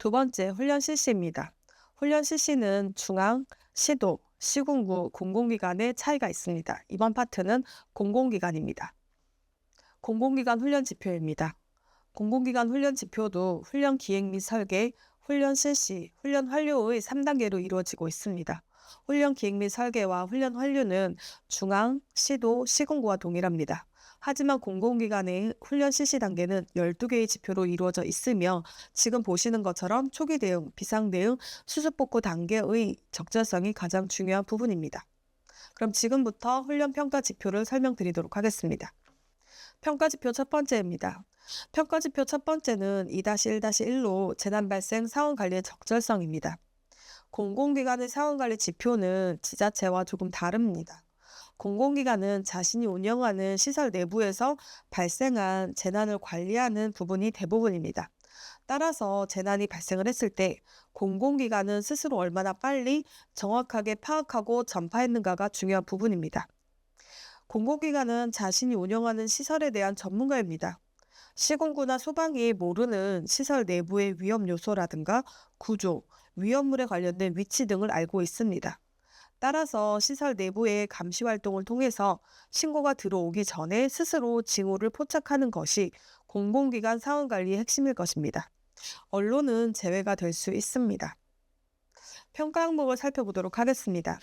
두 번째, 훈련 실시입니다. 훈련 실시는 중앙, 시도, 시군구, 공공기관의 차이가 있습니다. 이번 파트는 공공기관입니다. 공공기관 훈련 지표입니다. 공공기관 훈련 지표도 훈련 기획 및 설계, 훈련 실시, 훈련 완료의 3단계로 이루어지고 있습니다. 훈련 기획 및 설계와 훈련 완료는 중앙, 시도, 시군구와 동일합니다. 하지만 공공기관의 훈련 실시 단계는 12개의 지표로 이루어져 있으며 지금 보시는 것처럼 초기 대응, 비상 대응, 수습 복구 단계의 적절성이 가장 중요한 부분입니다. 그럼 지금부터 훈련 평가 지표를 설명드리도록 하겠습니다. 평가지표 첫 번째입니다. 평가지표 첫 번째는 2-1-1로 재난 발생 상황 관리의 적절성입니다. 공공기관의 상황 관리 지표는 지자체와 조금 다릅니다. 공공기관은 자신이 운영하는 시설 내부에서 발생한 재난을 관리하는 부분이 대부분입니다. 따라서 재난이 발생을 했을 때 공공기관은 스스로 얼마나 빨리 정확하게 파악하고 전파했는가가 중요한 부분입니다. 공공기관은 자신이 운영하는 시설에 대한 전문가입니다. 시공구나 소방이 모르는 시설 내부의 위험 요소라든가 구조, 위험물에 관련된 위치 등을 알고 있습니다. 따라서 시설 내부의 감시 활동을 통해서 신고가 들어오기 전에 스스로 징후를 포착하는 것이 공공기관 상황관리의 핵심일 것입니다. 언론은 제외가 될 수 있습니다. 평가 항목을 살펴보도록 하겠습니다.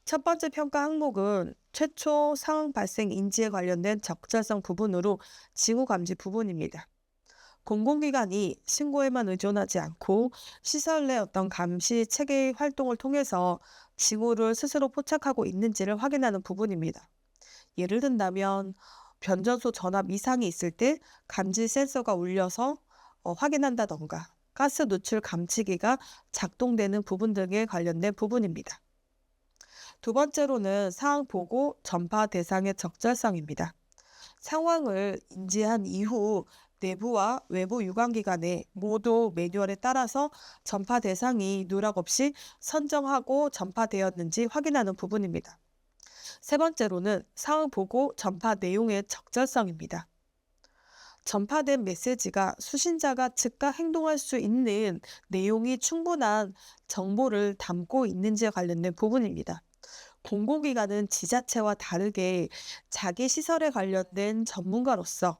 첫 번째 평가 항목은 최초 상황 발생 인지에 관련된 적절성 부분으로 징후 감지 부분입니다. 공공기관이 신고에만 의존하지 않고 시설 내 어떤 감시 체계의 활동을 통해서 징후를 스스로 포착하고 있는지를 확인하는 부분입니다. 예를 든다면 변전소 전압 이상이 있을 때 감지 센서가 울려서 확인한다던가 가스 누출 감지기가 작동되는 부분 등에 관련된 부분입니다. 두 번째로는 상황 보고 전파 대상의 적절성입니다. 상황을 인지한 이후 내부와 외부 유관기관에 모두 매뉴얼에 따라서 전파 대상이 누락 없이 선정하고 전파되었는지 확인하는 부분입니다. 세 번째로는 상황 보고 전파 내용의 적절성입니다. 전파된 메시지가 수신자가 즉각 행동할 수 있는 내용이 충분한 정보를 담고 있는지에 관련된 부분입니다. 공공기관은 지자체와 다르게 자기 시설에 관련된 전문가로서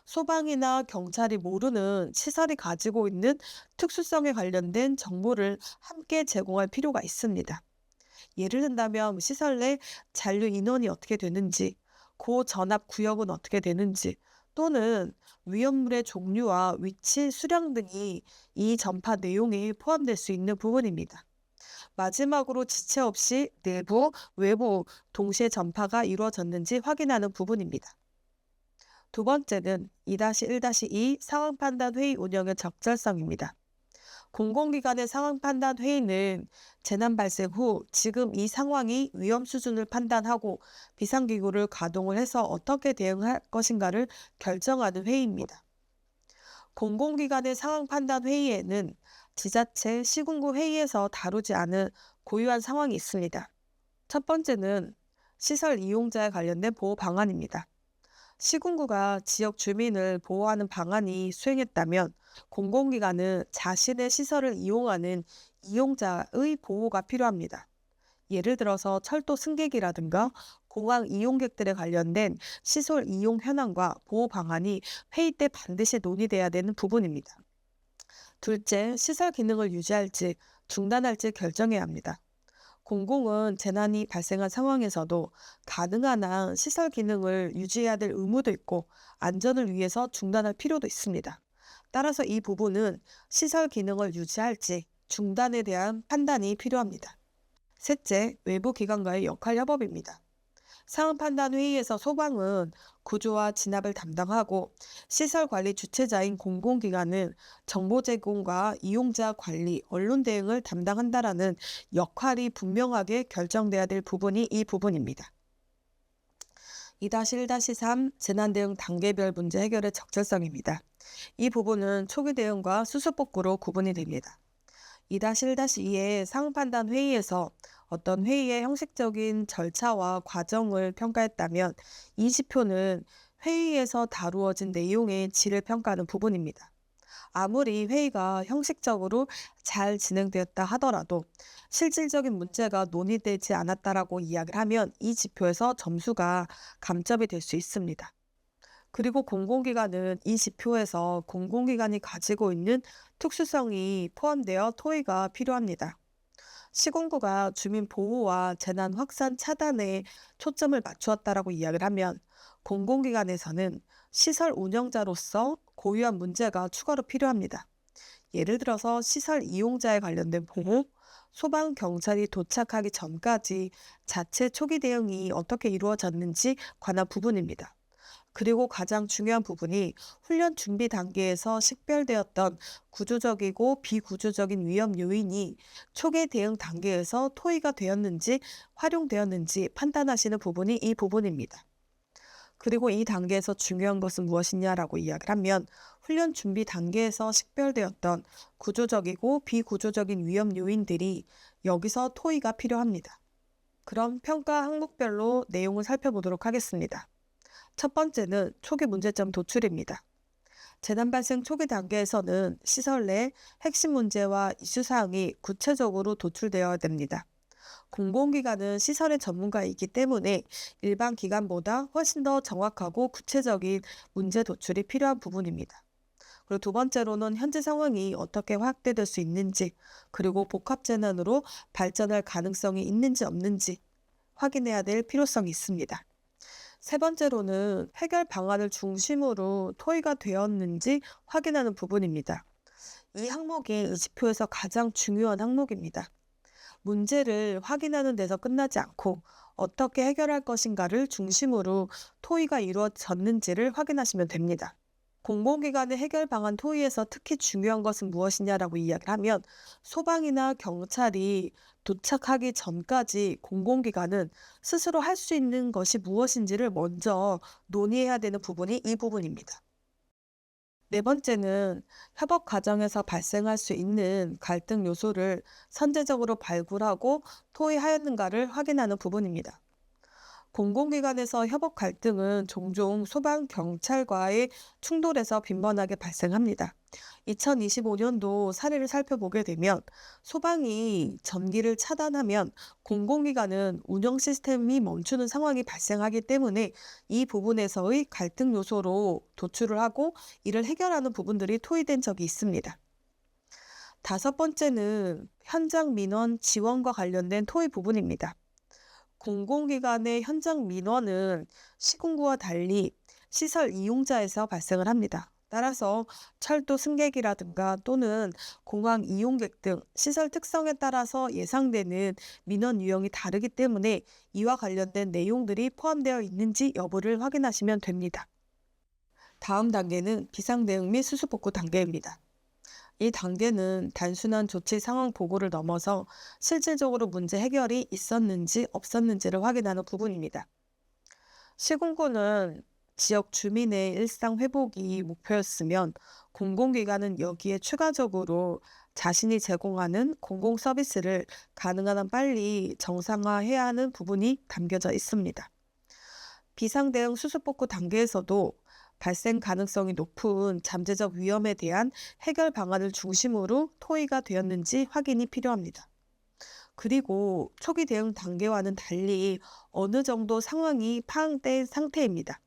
소방이나 경찰이 모르는 시설이 가지고 있는 특수성에 관련된 정보를 함께 제공할 필요가 있습니다. 예를 든다면 시설 내 잔류 인원이 어떻게 되는지, 고전압 구역은 어떻게 되는지, 또는 위험물의 종류와 위치, 수량 등이 이 전파 내용에 포함될 수 있는 부분입니다. 마지막으로 지체 없이 내부, 외부 동시에 전파가 이루어졌는지 확인하는 부분입니다. 두 번째는 2-1-2 상황 판단 회의 운영의 적절성입니다. 공공기관의 상황 판단 회의는 재난 발생 후 지금 이 상황이 위험 수준을 판단하고 비상기구를 가동을 해서 어떻게 대응할 것인가를 결정하는 회의입니다. 공공기관의 상황 판단 회의에는 지자체, 시군구 회의에서 다루지 않은 고유한 상황이 있습니다. 첫 번째는 시설 이용자에 관련된 보호 방안입니다. 시군구가 지역 주민을 보호하는 방안이 수행했다면 공공기관은 자신의 시설을 이용하는 이용자의 보호가 필요합니다. 예를 들어서 철도 승객이라든가 공항 이용객들에 관련된 시설 이용 현황과 보호 방안이 회의 때 반드시 논의돼야 되는 부분입니다. 둘째, 시설 기능을 유지할지 중단할지 결정해야 합니다. 공공은 재난이 발생한 상황에서도 가능한 한 시설 기능을 유지해야 될 의무도 있고 안전을 위해서 중단할 필요도 있습니다. 따라서 이 부분은 시설 기능을 유지할지 중단에 대한 판단이 필요합니다. 셋째, 외부 기관과의 역할 협업입니다. 상황 판단 회의에서 소방은 구조와 진압을 담당하고 시설 관리 주체자인 공공기관은 정보 제공과 이용자 관리, 언론 대응을 담당한다라는 역할이 분명하게 결정돼야 될 부분이 이 부분입니다. 2-1-3 재난 대응 단계별 문제 해결의 적절성입니다. 이 부분은 초기 대응과 수습 복구로 구분이 됩니다. 2-1-2의 상황 판단 회의에서 어떤 회의의 형식적인 절차와 과정을 평가했다면 이 지표는 회의에서 다루어진 내용의 질을 평가하는 부분입니다. 아무리 회의가 형식적으로 잘 진행되었다 하더라도 실질적인 문제가 논의되지 않았다라고 이야기를 하면 이 지표에서 점수가 감점이 될 수 있습니다. 그리고 공공기관은 이 지표에서 공공기관이 가지고 있는 특수성이 포함되어 토의가 필요합니다. 시군구가 주민 보호와 재난 확산 차단에 초점을 맞추었다라고 이야기를 하면 공공기관에서는 시설 운영자로서 고유한 문제가 추가로 필요합니다. 예를 들어서 시설 이용자에 관련된 보호, 소방, 경찰이 도착하기 전까지 자체 초기 대응이 어떻게 이루어졌는지 관한 부분입니다. 그리고 가장 중요한 부분이 훈련 준비 단계에서 식별되었던 구조적이고 비구조적인 위험 요인이 초기 대응 단계에서 토의가 되었는지 활용되었는지 판단하시는 부분이 이 부분입니다. 그리고 이 단계에서 중요한 것은 무엇이냐라고 이야기를 하면 훈련 준비 단계에서 식별되었던 구조적이고 비구조적인 위험 요인들이 여기서 토의가 필요합니다. 그럼 평가 항목별로 내용을 살펴보도록 하겠습니다. 첫 번째는 초기 문제점 도출입니다. 재난 발생 초기 단계에서는 시설 내 핵심 문제와 이슈 사항이 구체적으로 도출되어야 됩니다. 공공기관은 시설의 전문가이기 때문에 일반 기관보다 훨씬 더 정확하고 구체적인 문제 도출이 필요한 부분입니다. 그리고 두 번째로는 현재 상황이 어떻게 확대될 수 있는지, 그리고 복합 재난으로 발전할 가능성이 있는지 없는지 확인해야 될 필요성이 있습니다. 세 번째로는 해결 방안을 중심으로 토의가 되었는지 확인하는 부분입니다. 이 항목이 이 지표에서 가장 중요한 항목입니다. 문제를 확인하는 데서 끝나지 않고 어떻게 해결할 것인가를 중심으로 토의가 이루어졌는지를 확인하시면 됩니다. 공공기관의 해결 방안 토의에서 특히 중요한 것은 무엇이냐라고 이야기를 하면 소방이나 경찰이 도착하기 전까지 공공기관은 스스로 할 수 있는 것이 무엇인지를 먼저 논의해야 되는 부분이 이 부분입니다. 네 번째는 협업 과정에서 발생할 수 있는 갈등 요소를 선제적으로 발굴하고 토의하였는가를 확인하는 부분입니다. 공공기관에서 협업 갈등은 종종 소방, 경찰과의 충돌에서 빈번하게 발생합니다. 2025년도 사례를 살펴보게 되면 소방이 전기를 차단하면 공공기관은 운영 시스템이 멈추는 상황이 발생하기 때문에 이 부분에서의 갈등 요소로 도출을 하고 이를 해결하는 부분들이 토의된 적이 있습니다. 다섯 번째는 현장 민원 지원과 관련된 토의 부분입니다. 공공기관의 현장 민원은 시군구와 달리 시설 이용자에서 발생을 합니다. 따라서 철도 승객이라든가 또는 공항 이용객 등 시설 특성에 따라서 예상되는 민원 유형이 다르기 때문에 이와 관련된 내용들이 포함되어 있는지 여부를 확인하시면 됩니다. 다음 단계는 비상대응 및 수습복구 단계입니다. 이 단계는 단순한 조치 상황 보고를 넘어서 실질적으로 문제 해결이 있었는지 없었는지를 확인하는 부분입니다. 시군구는 지역 주민의 일상 회복이 목표였으면 공공기관은 여기에 추가적으로 자신이 제공하는 공공 서비스를 가능한 한 빨리 정상화해야 하는 부분이 담겨져 있습니다. 비상대응 수습복구 단계에서도 발생 가능성이 높은 잠재적 위험에 대한 해결 방안을 중심으로 토의가 되었는지 확인이 필요합니다. 그리고 초기 대응 단계와는 달리 어느 정도 상황이 파악된 상태입니다.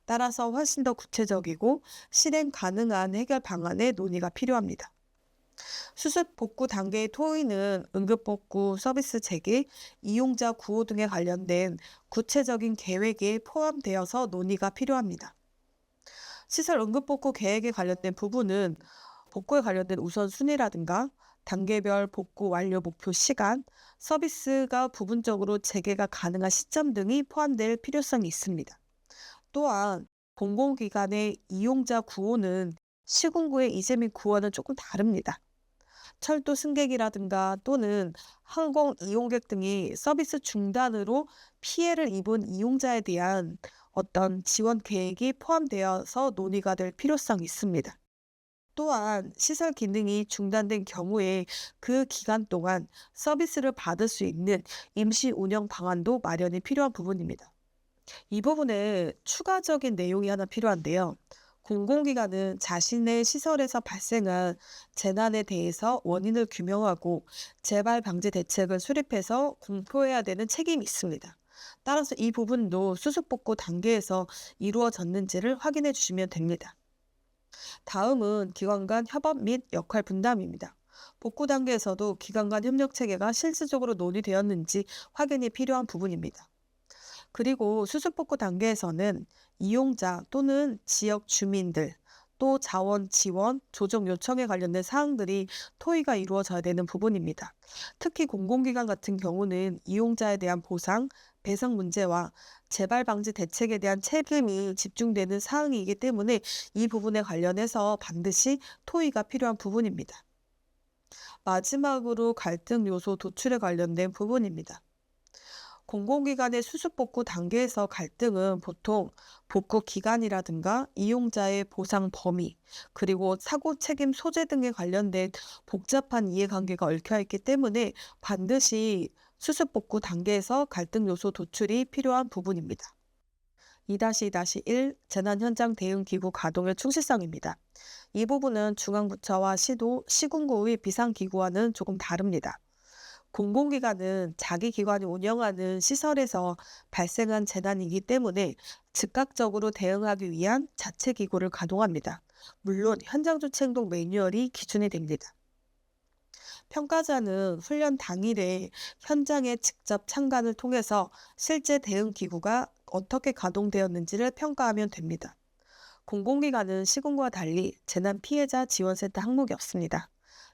따라서 훨씬 더 구체적이고 실행 가능한 해결 방안의 논의가 필요합니다. 수습 복구 단계의 토의는 응급복구 서비스 재개, 이용자 구호 등에 관련된 구체적인 계획에 포함되어서 논의가 필요합니다. 시설 응급복구 계획에 관련된 부분은 복구에 관련된 우선순위라든가 단계별 복구 완료 목표 시간, 서비스가 부분적으로 재개가 가능한 시점 등이 포함될 필요성이 있습니다. 또한 공공기관의 이용자 구호는 시군구의 이제 및 구호는 조금 다릅니다. 철도 승객이라든가 또는 항공 이용객 등이 서비스 중단으로 피해를 입은 이용자에 대한 어떤 지원 계획이 포함되어서 논의가 될 필요성이 있습니다. 또한 시설 기능이 중단된 경우에 그 기간 동안 서비스를 받을 수 있는 임시 운영 방안도 마련이 필요한 부분입니다. 이 부분에 추가적인 내용이 하나 필요한데요. 공공기관은 자신의 시설에서 발생한 재난에 대해서 원인을 규명하고 재발 방지 대책을 수립해서 공표해야 되는 책임이 있습니다. 따라서 이 부분도 수습복구 단계에서 이루어졌는지를 확인해 주시면 됩니다. 다음은 기관 간 협업 및 역할 분담입니다. 복구 단계에서도 기관 간 협력 체계가 실질적으로 논의되었는지 확인이 필요한 부분입니다. 그리고 수습복구 단계에서는 이용자 또는 지역 주민들, 또 자원 지원, 조정 요청에 관련된 사항들이 토의가 이루어져야 되는 부분입니다. 특히 공공기관 같은 경우는 이용자에 대한 보상, 배상 문제와 재발 방지 대책에 대한 책임이 집중되는 사항이기 때문에 이 부분에 관련해서 반드시 토의가 필요한 부분입니다. 마지막으로 갈등 요소 도출에 관련된 부분입니다. 공공기관의 수습복구 단계에서 갈등은 보통 복구 기간이라든가 이용자의 보상 범위, 그리고 사고 책임 소재 등에 관련된 복잡한 이해관계가 얽혀 있기 때문에 반드시 수습복구 단계에서 갈등 요소 도출이 필요한 부분입니다. 2-2-1 재난현장 대응기구 가동의 충실성입니다. 이 부분은 중앙부처와 시도, 시군구의 비상기구와는 조금 다릅니다. 공공기관은 자기 기관이 운영하는 시설에서 발생한 재난이기 때문에 즉각적으로 대응하기 위한 자체 기구를 가동합니다. 물론 현장 조치 행동 매뉴얼이 기준이 됩니다. 평가자는 훈련 당일에 현장에 직접 참관을 통해서 실제 대응 기구가 어떻게 가동되었는지를 평가하면 됩니다. 공공기관은 시군과 달리 재난 피해자 지원센터 항목이 없습니다.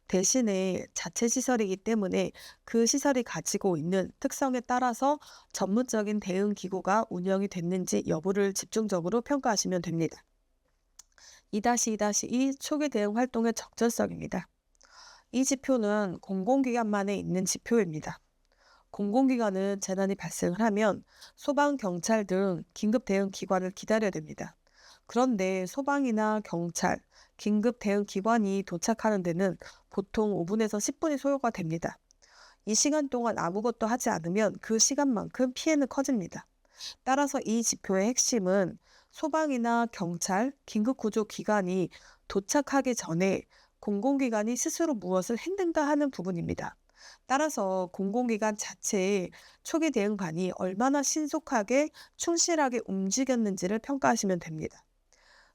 대신에 자체 시설이기 때문에 그 시설이 가지고 있는 특성에 따라서 전문적인 대응 기구가 운영이 됐는지 여부를 집중적으로 평가하시면 됩니다. 2-2-2 초기 대응 활동의 적절성입니다. 이 지표는 공공기관만에 있는 지표입니다. 공공기관은 재난이 발생을 하면 소방, 경찰 등 긴급 대응 기관을 기다려야 됩니다. 그런데 소방이나 경찰, 긴급 대응 기관이 도착하는 데는 보통 5분에서 10분이 소요가 됩니다. 이 시간 동안 아무것도 하지 않으면 그 시간만큼 피해는 커집니다. 따라서 이 지표의 핵심은 소방이나 경찰, 긴급구조 기관이 도착하기 전에 공공기관이 스스로 무엇을 했는가 하는 부분입니다. 따라서 공공기관 자체의 초기 대응반이 얼마나 신속하게 충실하게 움직였는지를 평가하시면 됩니다.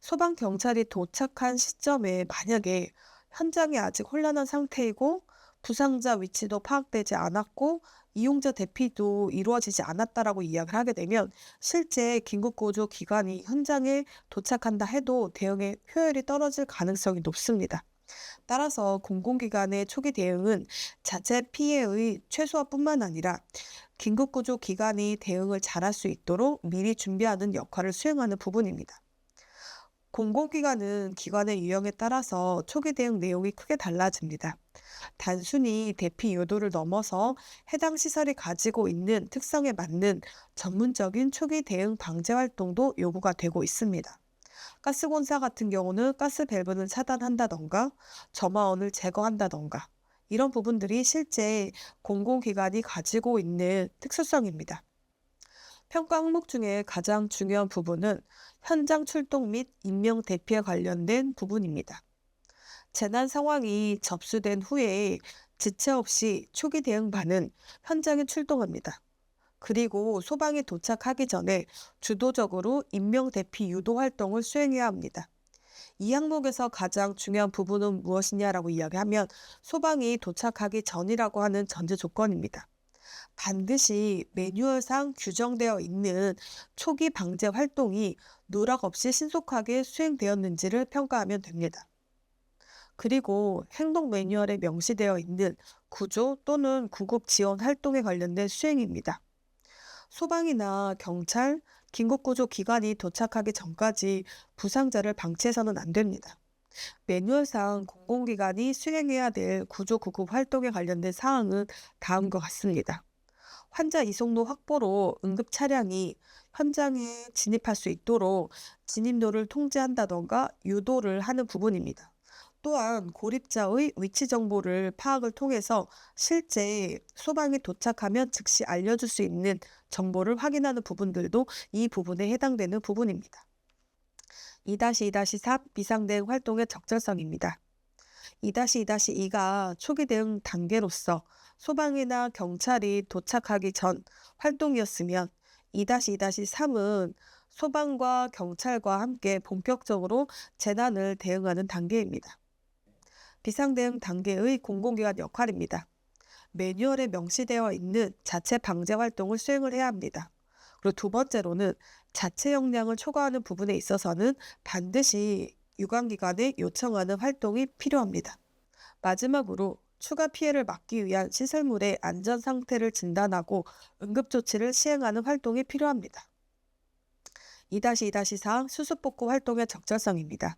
소방 경찰이 도착한 시점에 만약에 현장이 아직 혼란한 상태이고 부상자 위치도 파악되지 않았고 이용자 대피도 이루어지지 않았다라고 이야기를 하게 되면 실제 긴급구조 기관이 현장에 도착한다 해도 대응의 효율이 떨어질 가능성이 높습니다. 따라서 공공기관의 초기 대응은 자체 피해의 최소화뿐만 아니라 긴급구조 기관이 대응을 잘할 수 있도록 미리 준비하는 역할을 수행하는 부분입니다. 공공기관은 기관의 유형에 따라서 초기 대응 내용이 크게 달라집니다. 단순히 대피 요도를 넘어서 해당 시설이 가지고 있는 특성에 맞는 전문적인 초기 대응 방제 활동도 요구가 되고 있습니다. 가스공사 같은 경우는 가스 밸브를 차단한다던가 점화원을 제거한다던가 이런 부분들이 실제 공공기관이 가지고 있는 특수성입니다. 평가 항목 중에 가장 중요한 부분은 현장 출동 및 인명 대피에 관련된 부분입니다. 재난 상황이 접수된 후에 지체 없이 초기 대응반은 현장에 출동합니다. 그리고 소방이 도착하기 전에 주도적으로 인명 대피 유도 활동을 수행해야 합니다. 이 항목에서 가장 중요한 부분은 무엇이냐라고 이야기하면 소방이 도착하기 전이라고 하는 전제 조건입니다. 반드시 매뉴얼상 규정되어 있는 초기 방제 활동이 누락 없이 신속하게 수행되었는지를 평가하면 됩니다. 그리고 행동 매뉴얼에 명시되어 있는 구조 또는 구급 지원 활동에 관련된 수행입니다. 소방이나 경찰, 긴급구조 기관이 도착하기 전까지 부상자를 방치해서는 안 됩니다. 매뉴얼상 공공기관이 수행해야 될 구조 구급 활동에 관련된 사항은 다음과 같습니다. 환자 이송로 확보로 응급 차량이 현장에 진입할 수 있도록 진입로를 통제한다던가 유도를 하는 부분입니다. 또한 고립자의 위치 정보를 파악을 통해서 실제 소방이 도착하면 즉시 알려줄 수 있는 정보를 확인하는 부분들도 이 부분에 해당되는 부분입니다. 2-2-3 비상 대응 활동의 적절성입니다. 2-2-2가 초기 대응 단계로서 소방이나 경찰이 도착하기 전 활동이었으면 2-2-3은 소방과 경찰과 함께 본격적으로 재난을 대응하는 단계입니다. 비상 대응 단계의 공공기관 역할입니다. 매뉴얼에 명시되어 있는 자체 방제 활동을 수행을 해야 합니다. 그리고 두 번째로는 자체 역량을 초과하는 부분에 있어서는 반드시 유관기관에 요청하는 활동이 필요합니다. 마지막으로 추가 피해를 막기 위한 시설물의 안전 상태를 진단하고 응급조치를 시행하는 활동이 필요합니다. 2-2-4 수습복구 활동의 적절성입니다.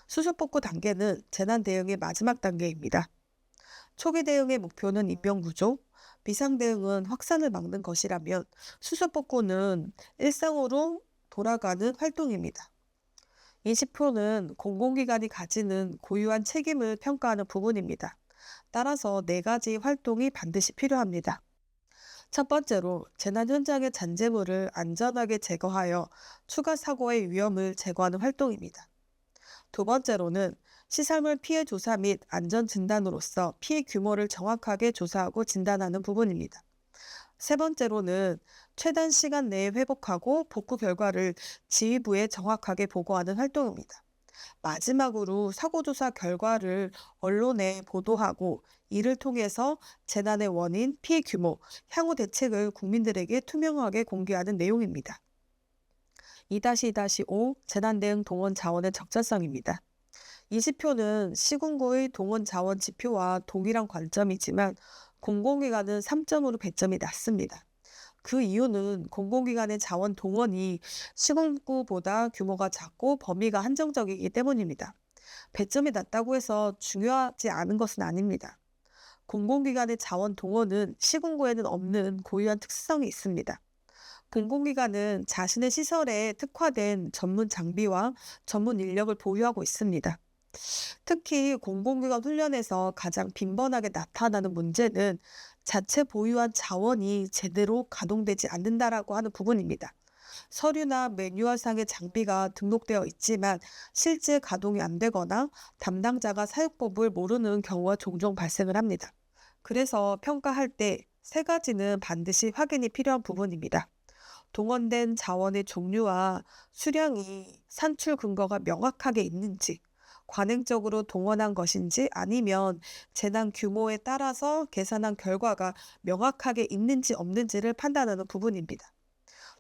수습복구 단계는 재난 대응의 마지막 단계입니다. 초기 대응의 목표는 인명구조, 비상 대응은 확산을 막는 것이라면 수습복구는 일상으로 돌아가는 활동입니다. 20%는 공공기관이 가지는 고유한 책임을 평가하는 부분입니다. 따라서 네 가지 활동이 반드시 필요합니다. 첫 번째로 재난 현장의 잔재물을 안전하게 제거하여 추가 사고의 위험을 제거하는 활동입니다. 두 번째로는 시설물 피해 조사 및 안전 진단으로서 피해 규모를 정확하게 조사하고 진단하는 부분입니다. 세 번째로는 최단 시간 내에 회복하고 복구 결과를 지휘부에 정확하게 보고하는 활동입니다. 마지막으로 사고조사 결과를 언론에 보도하고 이를 통해서 재난의 원인, 피해 규모, 향후 대책을 국민들에게 투명하게 공개하는 내용입니다. 2-2-5 재난 대응 동원 자원의 적절성입니다. 20표는 시군구의 동원 자원 지표와 동일한 관점이지만 공공기관은 3점으로 배점이 낮습니다. 그 이유는 공공기관의 자원 동원이 시군구보다 규모가 작고 범위가 한정적이기 때문입니다. 배점이 낮다고 해서 중요하지 않은 것은 아닙니다. 공공기관의 자원 동원은 시군구에는 없는 고유한 특성이 있습니다. 공공기관은 자신의 시설에 특화된 전문 장비와 전문 인력을 보유하고 있습니다. 특히 공공기관 훈련에서 가장 빈번하게 나타나는 문제는 자체 보유한 자원이 제대로 가동되지 않는다라고 하는 부분입니다. 서류나 매뉴얼상의 장비가 등록되어 있지만 실제 가동이 안 되거나 담당자가 사용법을 모르는 경우가 종종 발생을 합니다. 그래서 평가할 때 세 가지는 반드시 확인이 필요한 부분입니다. 동원된 자원의 종류와 수량이 산출 근거가 명확하게 있는지, 관행적으로 동원한 것인지 아니면 재난 규모에 따라서 계산한 결과가 명확하게 있는지 없는지를 판단하는 부분입니다.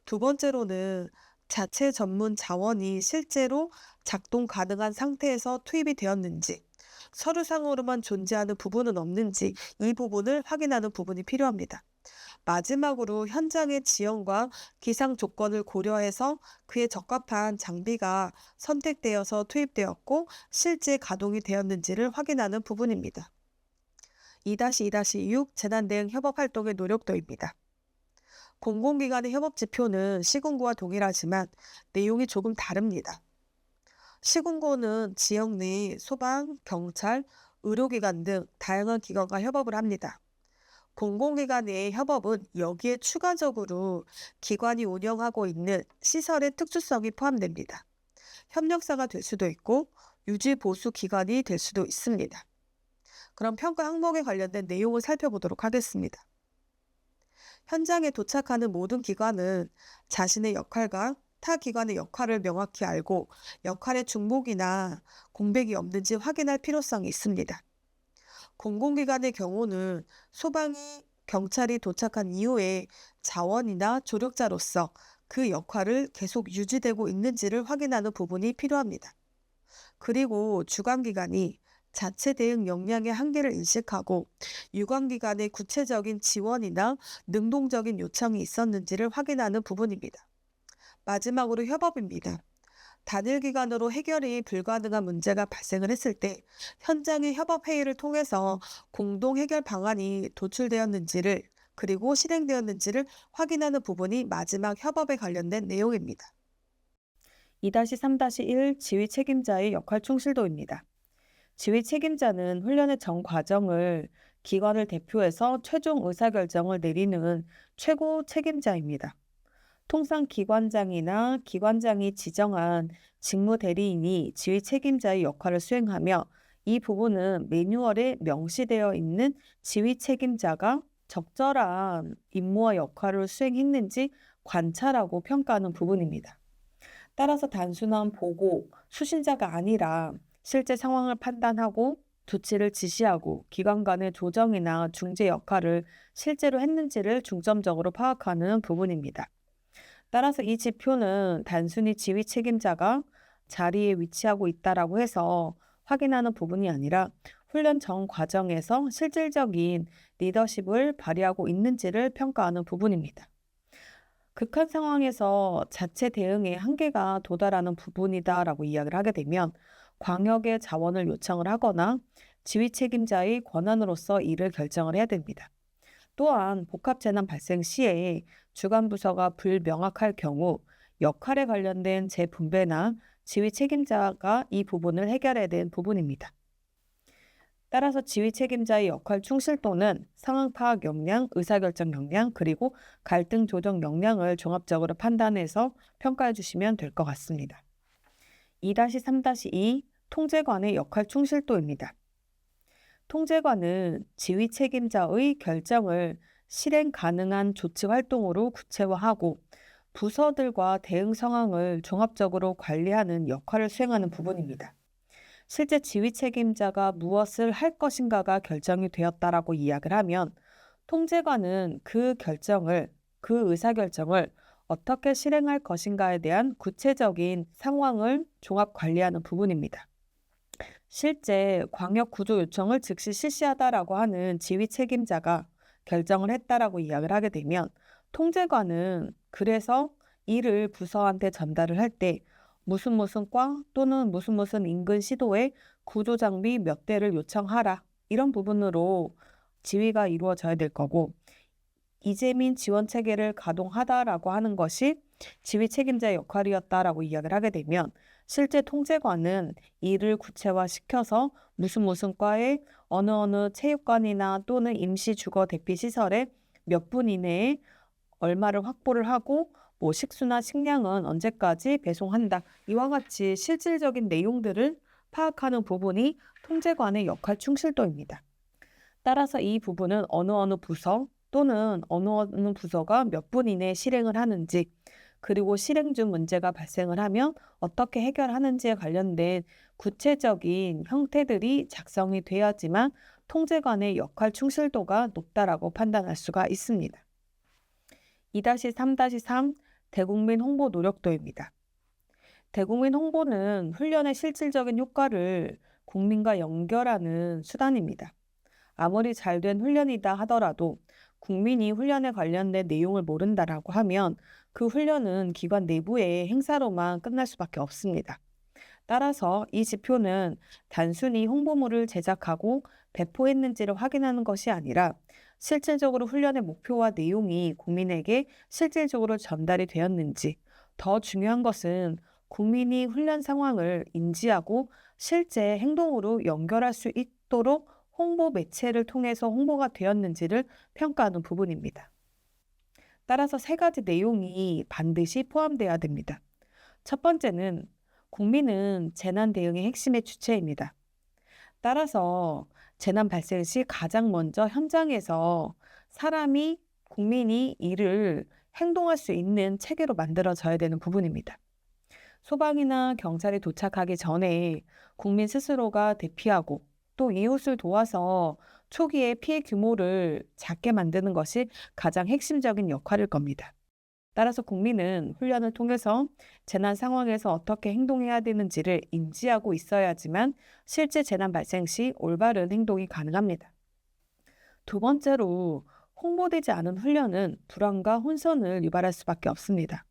두 번째로는 자체 전문 자원이 실제로 작동 가능한 상태에서 투입이 되었는지, 서류상으로만 존재하는 부분은 없는지 이 부분을 확인하는 부분이 필요합니다. 마지막으로 현장의 지형과 기상 조건을 고려해서 그에 적합한 장비가 선택되어서 투입되었고 실제 가동이 되었는지를 확인하는 부분입니다. 2-2-6 재난대응 협업활동의 노력도입니다. 공공기관의 협업 지표는 시군구와 동일하지만 내용이 조금 다릅니다. 시군구는 지역 내 소방, 경찰, 의료기관 등 다양한 기관과 협업을 합니다. 공공기관의 협업은 여기에 추가적으로 기관이 운영하고 있는 시설의 특수성이 포함됩니다. 협력사가 될 수도 있고 유지 보수 기관이 될 수도 있습니다. 그럼 평가 항목에 관련된 내용을 살펴보도록 하겠습니다. 현장에 도착하는 모든 기관은 자신의 역할과 타 기관의 역할을 명확히 알고 역할의 중복이나 공백이 없는지 확인할 필요성이 있습니다. 공공기관의 경우는 소방이 경찰이 도착한 이후에 자원이나 조력자로서 그 역할을 계속 유지되고 있는지를 확인하는 부분이 필요합니다. 그리고 주관기관이 자체 대응 역량의 한계를 인식하고 유관기관의 구체적인 지원이나 능동적인 요청이 있었는지를 확인하는 부분입니다. 마지막으로 협업입니다. 단일 기관으로 해결이 불가능한 문제가 발생을 했을 때 현장의 협업회의를 통해서 공동 해결 방안이 도출되었는지를 그리고 실행되었는지를 확인하는 부분이 마지막 협업에 관련된 내용입니다. 2-3-1 지휘 책임자의 역할 충실도입니다. 지휘 책임자는 훈련의 전 과정을 기관을 대표해서 최종 의사결정을 내리는 최고 책임자입니다. 통상 기관장이나 기관장이 지정한 직무 대리인이 지휘 책임자의 역할을 수행하며 이 부분은 매뉴얼에 명시되어 있는 지휘 책임자가 적절한 임무와 역할을 수행했는지 관찰하고 평가하는 부분입니다. 따라서 단순한 보고, 수신자가 아니라 실제 상황을 판단하고 조치를 지시하고 기관 간의 조정이나 중재 역할을 실제로 했는지를 중점적으로 파악하는 부분입니다. 따라서 이 지표는 단순히 지휘 책임자가 자리에 위치하고 있다라고 해서 확인하는 부분이 아니라 훈련 전 과정에서 실질적인 리더십을 발휘하고 있는지를 평가하는 부분입니다. 극한 상황에서 자체 대응에 한계가 도달하는 부분이다라고 이야기를 하게 되면 광역의 자원을 요청을 하거나 지휘 책임자의 권한으로서 이를 결정을 해야 됩니다. 또한 복합 재난 발생 시에 주관 부서가 불명확할 경우 역할에 관련된 재분배나 지휘 책임자가 이 부분을 해결해야 되는 부분입니다. 따라서 지휘 책임자의 역할 충실도는 상황 파악 역량, 의사결정 역량, 그리고 갈등 조정 역량을 종합적으로 판단해서 평가해 주시면 될 것 같습니다. 2-3-2 통제관의 역할 충실도입니다. 통제관은 지휘 책임자의 결정을 실행 가능한 조치 활동으로 구체화하고 부서들과 대응 상황을 종합적으로 관리하는 역할을 수행하는 부분입니다. 실제 지휘 책임자가 무엇을 할 것인가가 결정이 되었다라고 이야기를 하면 통제관은 그 의사결정을 어떻게 실행할 것인가에 대한 구체적인 상황을 종합 관리하는 부분입니다. 실제 광역 구조 요청을 즉시 실시하다라고 하는 지휘 책임자가 결정을 했다라고 이야기를 하게 되면 통제관은 그래서 이를 부서한테 전달을 할 때 무슨 과 또는 무슨 인근 시도에 구조 장비 몇 대를 요청하라 이런 부분으로 지휘가 이루어져야 될 거고 이재민 지원 체계를 가동하다라고 하는 것이 지휘 책임자의 역할이었다라고 이야기를 하게 되면 실제 통제관은 이를 구체화시켜서 무슨 과에 어느 체육관이나 또는 임시 주거 대피 시설에 몇 분 이내에 얼마를 확보를 하고 식수나 식량은 언제까지 배송한다. 이와 같이 실질적인 내용들을 파악하는 부분이 통제관의 역할 충실도입니다. 따라서 이 부분은 어느 부서 또는 어느 부서가 몇 분 이내에 실행을 하는지 그리고 실행 중 문제가 발생을 하면 어떻게 해결하는지에 관련된 구체적인 형태들이 작성이 되어야지만 통제관의 역할 충실도가 높다라고 판단할 수가 있습니다. 2-3-3 대국민 홍보 노력도입니다. 대국민 홍보는 훈련의 실질적인 효과를 국민과 연결하는 수단입니다. 아무리 잘된 훈련이다 하더라도 국민이 훈련에 관련된 내용을 모른다라고 하면 그 훈련은 기관 내부의 행사로만 끝날 수밖에 없습니다. 따라서 이 지표는 단순히 홍보물을 제작하고 배포했는지를 확인하는 것이 아니라 실질적으로 훈련의 목표와 내용이 국민에게 실질적으로 전달이 되었는지, 더 중요한 것은 국민이 훈련 상황을 인지하고 실제 행동으로 연결할 수 있도록 홍보 매체를 통해서 홍보가 되었는지를 평가하는 부분입니다. 따라서 3가지 내용이 반드시 포함되어야 됩니다. 첫 번째는 국민은 재난 대응의 핵심의 주체입니다. 따라서 재난 발생 시 가장 먼저 현장에서 국민이 이를 행동할 수 있는 체계로 만들어져야 되는 부분입니다. 소방이나 경찰이 도착하기 전에 국민 스스로가 대피하고 또 이웃을 도와서 초기에 피해 규모를 작게 만드는 것이 가장 핵심적인 역할일 겁니다. 따라서 국민은 훈련을 통해서 재난 상황에서 어떻게 행동해야 되는지를 인지하고 있어야지만 실제 재난 발생 시 올바른 행동이 가능합니다. 두 번째로 홍보되지 않은 훈련은 불안과 혼선을 유발할 수밖에 없습니다.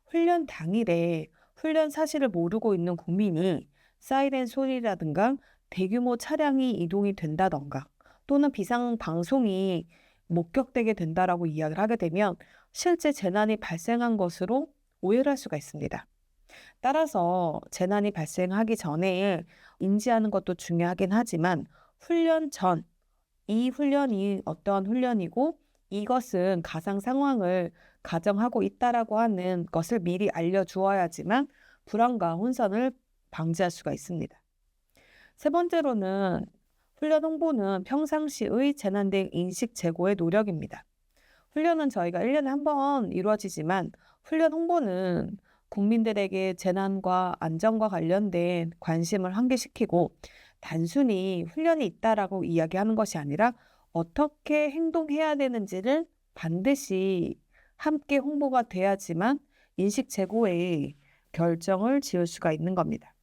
훈련 당일에 훈련 사실을 모르고 있는 국민이 사이렌 소리라든가 대규모 차량이 이동이 된다던가 또는 비상 방송이 목격되게 된다라고 이야기를 하게 되면 실제 재난이 발생한 것으로 오해를 할 수가 있습니다. 따라서 재난이 발생하기 전에 인지하는 것도 중요하긴 하지만 훈련 전, 이 훈련이 어떠한 훈련이고 이것은 가상 상황을 가정하고 있다라고 하는 것을 미리 알려주어야지만 불안과 혼선을 방지할 수가 있습니다. 세 번째로는 훈련 홍보는 평상시의 재난 대응 인식 제고의 노력입니다. 훈련은 저희가 1년에 한 번 이루어지지만 훈련 홍보는 국민들에게 재난과 안전과 관련된 관심을 환기시키고 단순히 훈련이 있다라고 이야기하는 것이 아니라 어떻게 행동해야 되는지를 반드시 함께 홍보가 돼야지만 인식 제고의 결정을 지을 수가 있는 겁니다.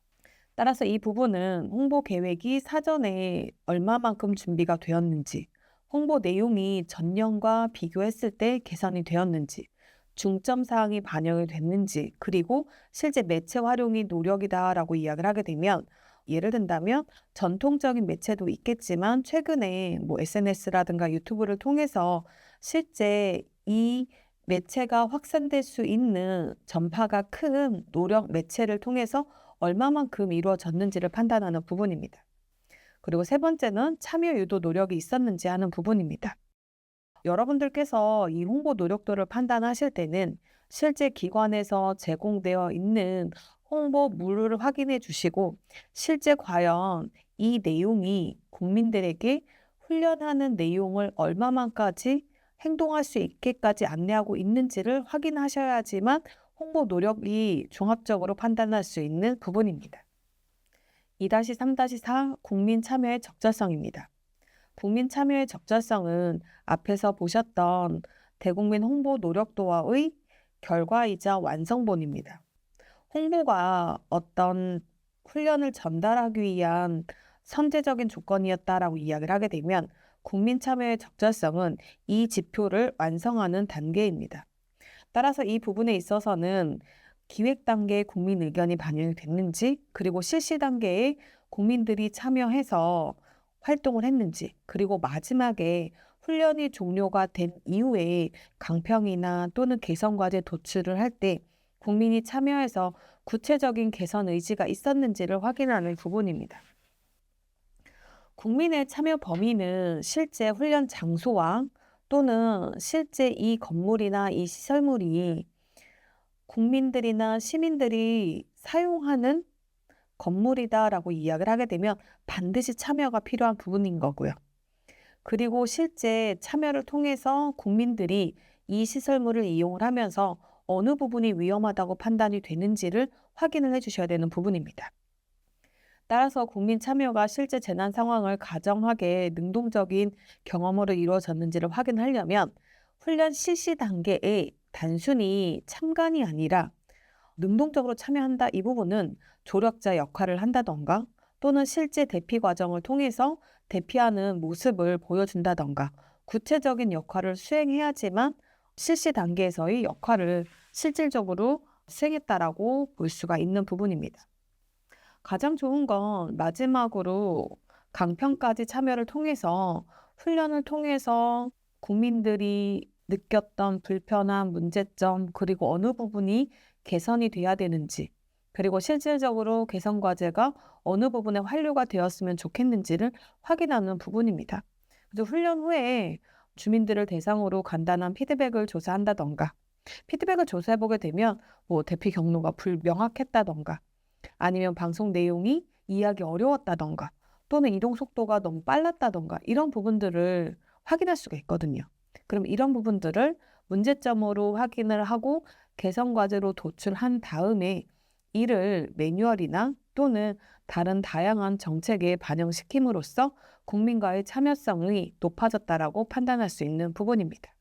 따라서 이 부분은 홍보 계획이 사전에 얼마만큼 준비가 되었는지, 홍보 내용이 전년과 비교했을 때 개선이 되었는지, 중점 사항이 반영이 됐는지, 그리고 실제 매체 활용이 노력이다라고 이야기를 하게 되면 예를 든다면 전통적인 매체도 있겠지만 최근에 SNS라든가 유튜브를 통해서 실제 이 매체가 확산될 수 있는 전파가 큰 노력 매체를 통해서 얼마만큼 이루어졌는지를 판단하는 부분입니다. 그리고 세 번째는 참여 유도 노력이 있었는지 하는 부분입니다. 여러분들께서 이 홍보 노력도를 판단하실 때는 실제 기관에서 제공되어 있는 홍보물을 확인해 주시고 실제 과연 이 내용이 국민들에게 훈련하는 내용을 얼마만까지 행동할 수 있게까지 안내하고 있는지를 확인하셔야지만 홍보 노력이 종합적으로 판단할 수 있는 부분입니다. 2-3-4 국민 참여의 적절성입니다. 국민 참여의 적절성은 앞에서 보셨던 대국민 홍보 노력도와의 결과이자 완성본입니다. 홍보가 어떤 훈련을 전달하기 위한 선제적인 조건이었다라고 이야기를 하게 되면 국민 참여의 적절성은 이 지표를 완성하는 단계입니다. 따라서 이 부분에 있어서는 기획 단계에 국민 의견이 반영이 됐는지, 그리고 실시 단계에 국민들이 참여해서 활동을 했는지, 그리고 마지막에 훈련이 종료가 된 이후에 강평이나 또는 개선 과제 도출을 할 때 국민이 참여해서 구체적인 개선 의지가 있었는지를 확인하는 부분입니다. 국민의 참여 범위는 실제 훈련 장소와 또는 실제 이 건물이나 이 시설물이 국민들이나 시민들이 사용하는 건물이다라고 이야기를 하게 되면 반드시 참여가 필요한 부분인 거고요. 그리고 실제 참여를 통해서 국민들이 이 시설물을 이용을 하면서 어느 부분이 위험하다고 판단이 되는지를 확인을 해주셔야 되는 부분입니다. 따라서 국민 참여가 실제 재난 상황을 가정하게 능동적인 경험으로 이루어졌는지를 확인하려면 훈련 실시 단계에 단순히 참관이 아니라 능동적으로 참여한다 이 부분은 조력자 역할을 한다던가 또는 실제 대피 과정을 통해서 대피하는 모습을 보여준다던가 구체적인 역할을 수행해야지만 실시 단계에서의 역할을 실질적으로 수행했다라고 볼 수가 있는 부분입니다. 가장 좋은 건 마지막으로 강평까지 참여를 통해서 훈련을 통해서 국민들이 느꼈던 불편함, 문제점, 그리고 어느 부분이 개선이 돼야 되는지, 그리고 실질적으로 개선 과제가 어느 부분에 완료가 되었으면 좋겠는지를 확인하는 부분입니다. 그래서 훈련 후에 주민들을 대상으로 간단한 피드백을 조사한다던가, 피드백을 조사해보게 되면 대피 경로가 불명확했다던가, 아니면 방송 내용이 이해하기 어려웠다던가, 또는 이동 속도가 너무 빨랐다던가 이런 부분들을 확인할 수가 있거든요. 그럼 이런 부분들을 문제점으로 확인을 하고 개선 과제로 도출한 다음에 이를 매뉴얼이나 또는 다른 다양한 정책에 반영시킴으로써 국민과의 참여성이 높아졌다라고 판단할 수 있는 부분입니다.